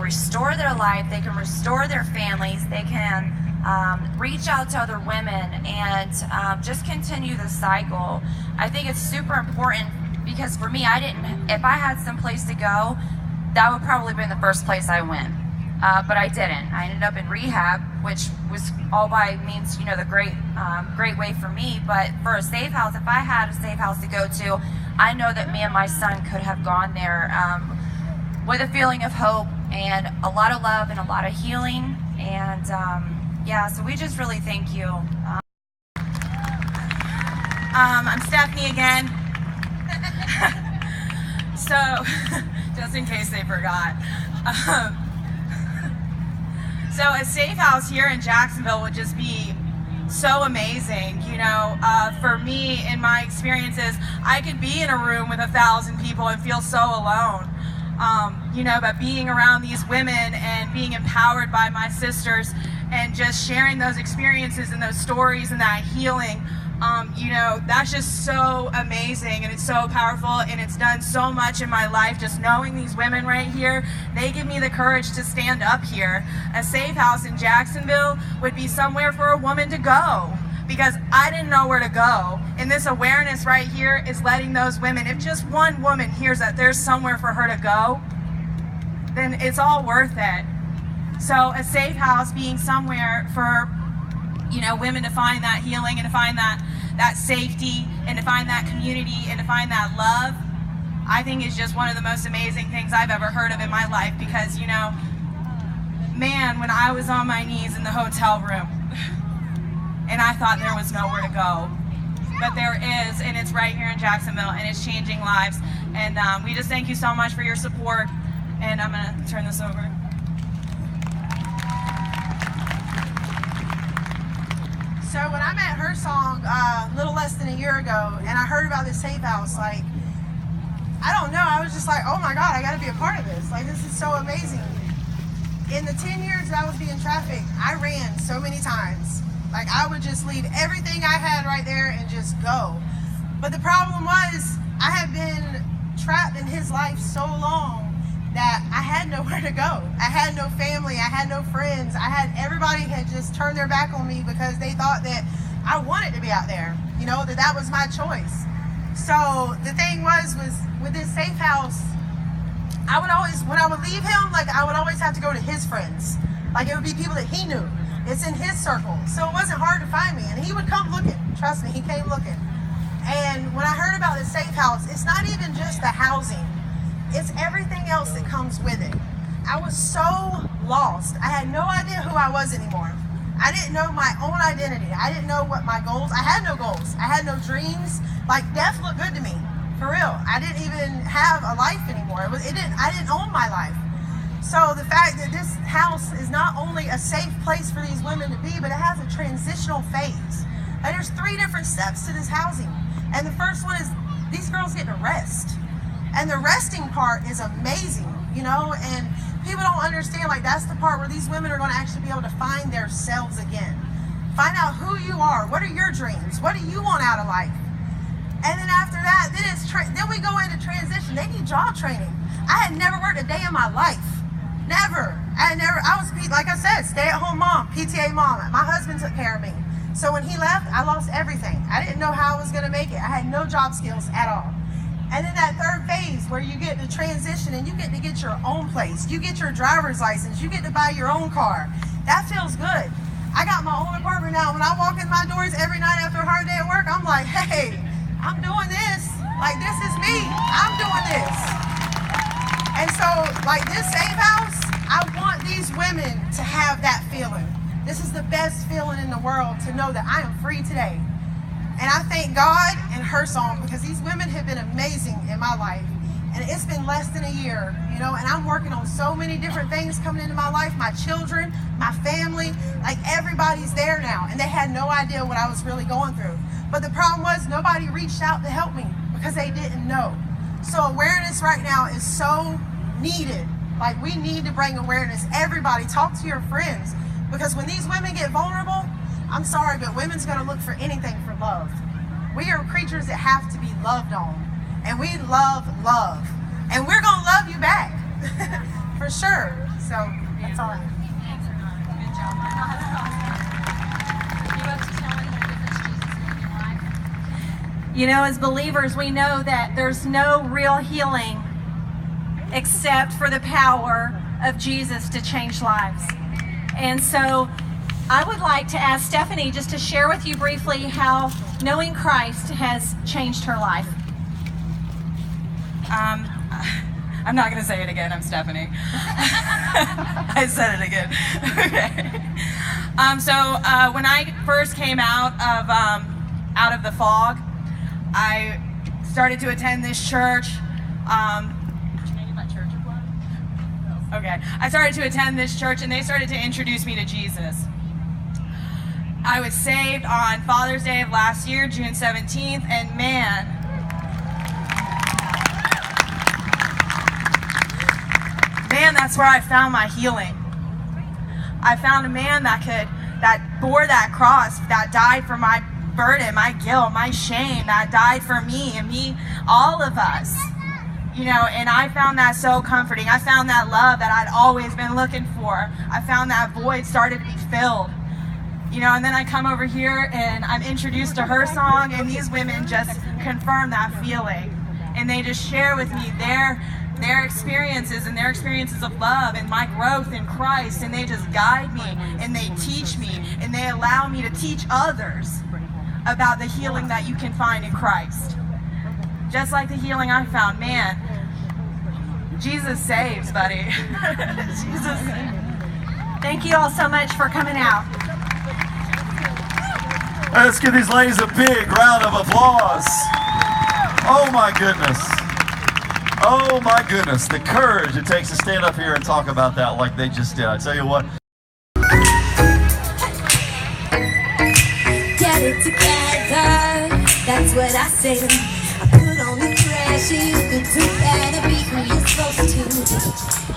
restore their life, they can restore their families, they can reach out to other women and just continue the cycle. I think it's super important because for me, if I had some place to go, that would probably have been the first place I went. But I didn't. I ended up in rehab, which was all by means, the great way for me. But for a safe house, if I had a safe house to go to, I know that me and my son could have gone there with a feeling of hope and a lot of love and a lot of healing. And so we just really thank you. I'm Stephanie again. So, just in case they forgot. So a safe house here in Jacksonville would just be so amazing. For me, in my experiences, I could be in a room with 1,000 people and feel so alone. But being around these women and being empowered by my sisters and just sharing those experiences and those stories and that healing, that's just so amazing, and it's so powerful, and it's done so much in my life. Just knowing these women right here, they give me the courage to stand up here. A safe house in Jacksonville would be somewhere for a woman to go, because I didn't know where to go. And this awareness right here is letting those women, if just one woman hears that there's somewhere for her to go, then it's all worth it. So a safe house being somewhere for women to find that healing and to find that safety and to find that community and to find that love, I think is just one of the most amazing things I've ever heard of in my life. Because, man, when I was on my knees in the hotel room and I thought there was nowhere to go, but there is, and it's right here in Jacksonville, and it's changing lives. And we just thank you so much for your support. And I'm going to turn this over. So when I met Her Song a little less than a year ago, and I heard about this safe house, I don't know, I was just like, oh my God, I got to be a part of this. This is so amazing. In the 10 years that I was being trafficked, I ran so many times. I would just leave everything I had right there and just go. But the problem was, I had been trapped in his life so long that I had nowhere to go. I had no family, I had no friends, everybody had just turned their back on me because they thought that I wanted to be out there, that was my choice. So the thing was with this safe house, I would always, when I would leave him, I would always have to go to his friends. It would be people that he knew. It's in his circle. So it wasn't hard to find me. And he would come looking. Trust me, he came looking. And when I heard about the safe house, it's not even just the housing. It's everything else that comes with it. I was so lost. I had no idea who I was anymore. I didn't know my own identity. I didn't know what my goals. I had no goals. I had no dreams. Death looked good to me, for real. I didn't even have a life anymore. I didn't own my life. So the fact that this house is not only a safe place for these women to be, but it has a transitional phase. There's 3 different steps to this housing. And the first one is these girls get to rest. And the resting part is amazing, and people don't understand, that's the part where these women are going to actually be able to find themselves again. Find out who you are. What are your dreams? What do you want out of life? And then after that, then we go into transition. They need job training. I had never worked a day in my life. Never. I was, like I said, stay-at-home mom, PTA mom. My husband took care of me. So when he left, I lost everything. I didn't know how I was going to make it. I had no job skills at all. And then that third phase where you get to transition and you get to get your own place. You get your driver's license. You get to buy your own car. That feels good. I got my own apartment now. When I walk in my doors every night after a hard day at work, I'm like, hey, I'm doing this. This is me. I'm doing this. And so, this safe house, I want these women to have that feeling. This is the best feeling in the world, to know that I am free today. And I thank God and Her Song, because these women have been amazing in my life. And it's been less than a year, and I'm working on so many different things coming into my life. My children, my family, everybody's there now. And they had no idea what I was really going through. But the problem was, nobody reached out to help me because they didn't know. So awareness right now is so needed. We need to bring awareness. Everybody, talk to your friends. Because when these women get vulnerable, I'm sorry, but women's going to look for anything for love. We are creatures that have to be loved on. And we love love. And we're going to love you back. for sure. So that's all I have. You know, as believers, we know that there's no real healing except for the power of Jesus to change lives. And so I would like to ask Stephanie just to share with you briefly how knowing Christ has changed her life. I'm not going to say it again. I'm Stephanie. I said it again. Okay. So when I first came out of the fog, I started to attend this church. Okay. I started to attend this church, and they started to introduce me to Jesus. I was saved on Father's Day of last year, June 17th, and man, that's where I found my healing. I found a man that bore that cross, that died for my burden, my guilt, my shame, that died for me and me, all of us. You know, and I found that so comforting. I found that love that I'd always been looking for. I found that void started to be filled. You know, and then I come over here and I'm introduced to her song, and these women just confirm that feeling. And they just share with me their experiences and their experiences of love and my growth in Christ, and they just guide me and they teach me and they allow me to teach others about the healing that you can find in Christ. Just like the healing I found, man, Jesus saves, buddy. Jesus saves. Thank you all so much for coming out. Let's give these ladies a big round of applause. Oh my goodness. Oh my goodness. The courage it takes to stand up here and talk about that like they just did. I tell you what. Get it together, that's what I say. I put on the pressure, you could do better, be who you're supposed to.